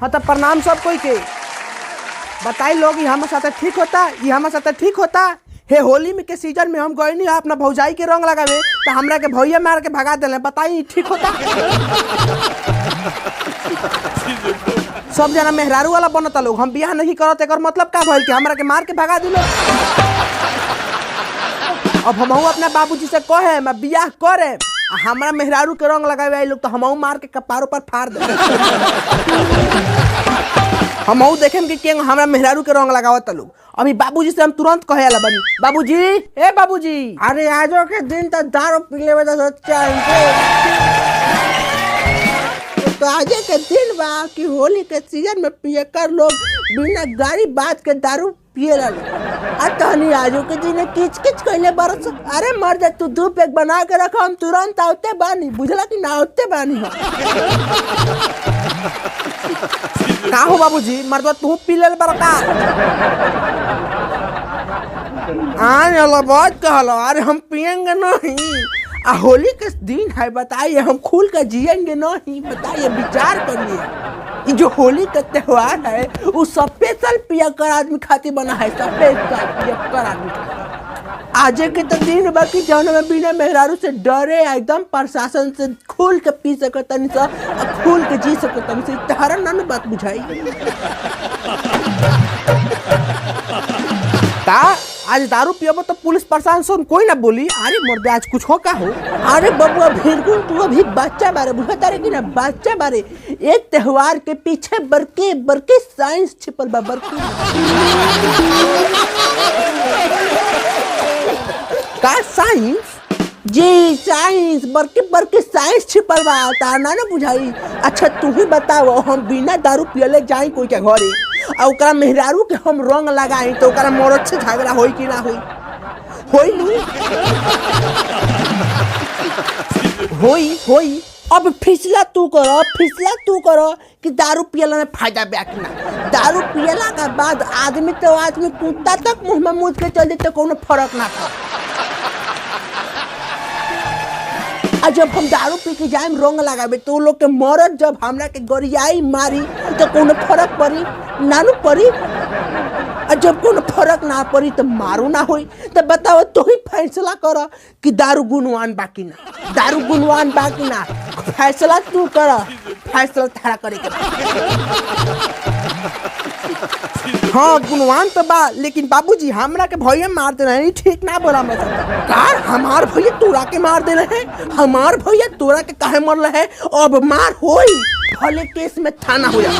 हाँ तो प्रणाम सब कोई के। बताई लोग ये हमारे साथ ठीक होता, ये हमारे साथ ठीक होता। हे होली में के सीजन में हम गए नहीं अपना भौजाई के रंग लगावे तो हमरा के भैया मार के भगा दिले। बताई ठीक होता? सब जना मेहरारू वाला बनता लोग। हम बियाह नहीं करत एकर मतलब का भइल कि हमरा के मार के भगा दिले। अब हम अपना बाबूजी से कहे मैं बियाह करे हमरा मेहरारू के रंग लगावे आई लोग तो हम मार के कपारों पर फाड़ दे। हम देखें कि हमरा मेहरारू के रंग लगावत लोग। अभी बाबूजी से हम तुरंत कहे आला बनी, बाबूजी ए बाबूजी अरे आजो के दिन तो दारू पी लेवे तो आजे के दिन बा कि होली के सीजन में पिए कर लोग बिना गाड़ी बात के दारू पिए तहनी आजो के दिन किच किच कहले बरस। अरे मर जा तू 2 पैक बना के रखो हम तुरंत आते बानी। बुझला कि ना आते बानी का हो बाबूजी मर्दवा तू पी ले बड़का बहुत कहलो। अरे हम पियेंगे नहीं आ होली के दिन है बताइए हम खुल कर जिएंगे नहीं। बताइए विचार करिए जो होली का त्योहार है वो स्पेशल पियकर आदमी खातिर बना है। स्पेशल पियकर आदमी आज के तो दिन बाकी जौन में बिना मेहरारू से डरे एकदम प्रशासन से खुल के पी सकतनी सा खुल के जी सकतनी सा। तहरा ना बात बुझाई का आज दारू पियबो तो पुलिस प्रशासन कोई ना बोली। अरे मर्दे आज कुछ हो का हो। अरे बबुआ भिरगुन तू अभी बच्चा बारे बुझता रे कि ना बच्चा बारे। एक त्योहार के पीछे बड़के बड़के साइंस छिपल बा बड़के का साइंस जी साइंस बड़के बड़के साइंस छिपल बा ताना ना बुझाई। अच्छा तू ही बताओ हम बिना दारू पियले जाई कोई के घरे और ओकरा मेहरारू के हम रंग लगाई तो ओकरा मरद से झगड़ा होई कि ना होई? होई नहीं होई। अब फिसला तू करो कि दारू पियला में फायदा बा कि ना। दारू पियला के बाद आदमी तो आदमी कुत्ता तक मुंह में मुद के चल देते कोनो फर्क ना पड़े। और जब हम दारू पी के जाए रंग लगावे तो लोग के मरद जब हमरा के गरियाई मारी तो कोनो फर्क पड़ी नानू पड़ी। और जब कोनो फर्क ना पड़ी तो मारू ना होई। तो बताओ तू ही फैसला कर कि दारू गुणवान बाकी ना दारू गुणवान बाकी ना। फैसला तू कर, फैसला तारा करे के हाँ गुणवान तो बा। लेकिन बाबूजी हमरा के भैया मार दे रहे ठीक ना बोला मैं का। हमार भैया तोरा के मार दे रहे हमार भैया तोरा के काहे मर रहे। अब मार होई भले केस में थाना हो जा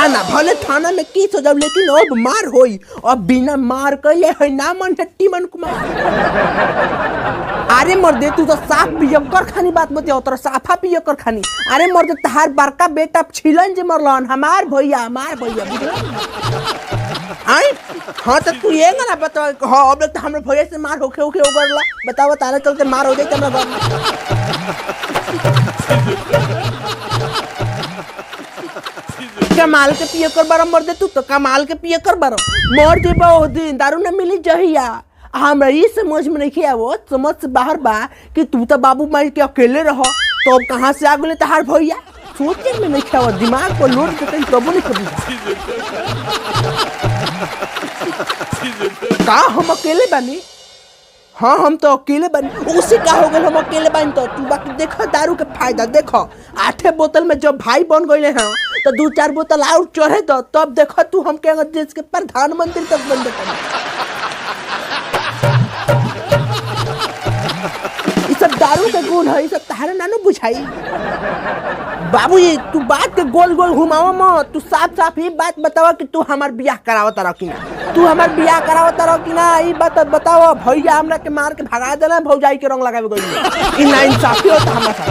ना भले थाना में केस हो जाओ लेकिन अब मार होई। अब बिना मार कइले है ना मन हट्टी मन कुमार। अरे मर्दे तू तो साफ पियकर खानी बात बतिया तोरा साफा पियकर खानी। अरे मर्दे तहार बड़का बेटा छिलन जे मरलन हमार भैया बुझला आई। हाँ तो तू ये ना बता हाँ अब तो हमरे भैया से मार होके उगरला। बताओ तारे चलते मार हो जाए हमरा घर कमाल के पिए कर बार मर दे। तू तो कमाल के पिए कर बार मर दे ओ दिन दारू न मिली जहिया। हमरा ये समझ में नहीं आवो समझ से बाहर बा कि तू तो बाबू माई के अकेले रहो तो अब कहाँ से आ गए तहार भैया। सोचे में नहीं आवो दिमाग को लोड देते तब नहीं कभी का हम अकेले बनी। हाँ हम तो अकेले बनी उसी का हो गए हम अकेले बनी। तो तू बाकी देखो दारू के फायदा देखो 8 बोतल में जब भाई बन गए हैं तो 2-4 बोतल और चढ़े तो तब देखो तू हम के देश के प्रधानमंत्री तक बन देते। सब दारू के गुण है सब तारे ना बुझाई। बाबू ये तू बात के गोल गोल घुमावा मत। तू साफ साफ ये बात बतावा कि तू हमार बियाह करावत रह कि ना। तू हमार बियाह करावत रह कि ना ये बात बतावा। भैया हमरा के मार के भगा देना भौजाई के रंग लगावे गई इ ना इंसाफी होता हमरा साथ।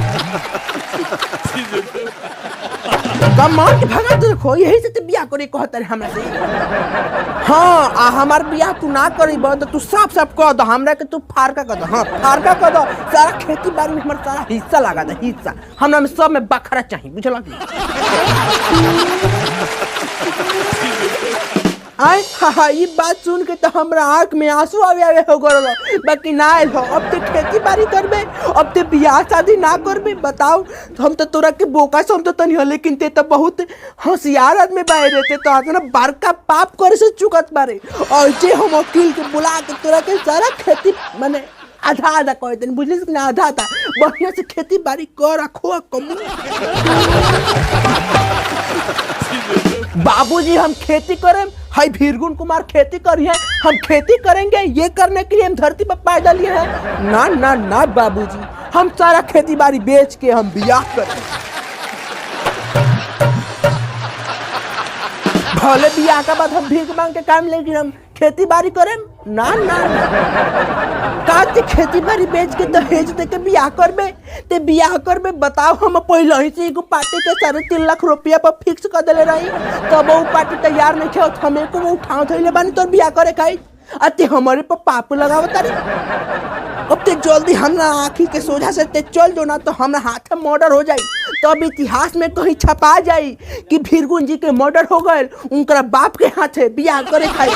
कम मार के भगा दे देखो यही से बियाह करे कहत रे हमरा से। हाँ आ हमार बियाह तू ना करीब तो तू साफ साफ कह दो हमरा के तू फारका कर दो। हाँ फारका कर दो सारा खेती बाड़ी में हमारा सारा हिस्सा लगा दे हिस्सा हमरा में सब में बखरा चाहिए बुझला। आए हाँ ये बात सुन के तो हमरा आँख में आंसू आवे आवे हो गलो। बाकी ना आयल हो, अब तो खेती बाड़ी करबे, अब तो बियाह शादी ना करबे। बताओ हम तो तोरा के बोका समझो तनी हो, लेकिन ते तो बहुत होशियार आदमी बाहर रहते तो आज ना बड़का पाप करे से चुकत बारे। और जे हम वकील के बुला के तोरा के सारा खेती माने आधा आधा कह देन, बुझलिस कि ना, आधा आधा बढ़िया से खेती बाड़ी कर रखो कम। बाबूजी हम खेती करें, हाय भीरगुन कुमार खेती करिए, हम खेती करेंगे, ये करने के लिए हम धरती पर पैदा लिए हैं। ना ना ना बाबूजी, हम सारा खेती बाड़ी बेच के हम बियाह करें। भले बियाह के बाद हम भीख मांग के काम, लेकिन हम खेती बाड़ी करें ना ना का खेती बाड़ी बेच के दहेज दे के बियाह करबे ते बियाह करबे। बताओ हम पहले ही से एगो पार्टी के 3.5 लाख रुपया पर फिक्स कर देले रही, तब वो पार्टी तैयार नहीं थे, हमें को वो उठाव थैले बानी तोर बियाह करे खाई अते हमारे पर पाप लगावत तारी। अब ते जल्दी हमरा आँखी के सोझा से ते चल जो ना तो हमरा हाथ में मर्डर हो जाई, तब इतिहास में कहीं छपा जाई कि भीरगुन जी के मर्डर हो गए, उनका बाप के हाथे बियाह करे खाई।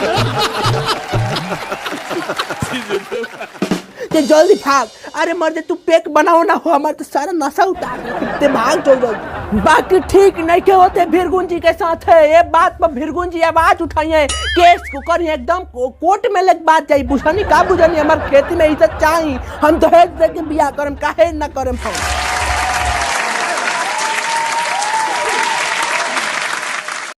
ते जल्दी भाग, अरे मर्दे तू पेक बनाओ ना हो, हमारे तो सारा नशा उतार ते भाग जल्दी। बाकी ठीक नहीं के होते भीरगुन जी के साथ है, ये बात पर भीरगुन जी आवाज उठाइए, केस को करिए, एकदम कोर्ट में लग बात जाई। बुझनी का बुझनी, हमारे खेती में इज्जत चाहिए, हम दहेज दे के बियाह करम, काहे ना करम हम।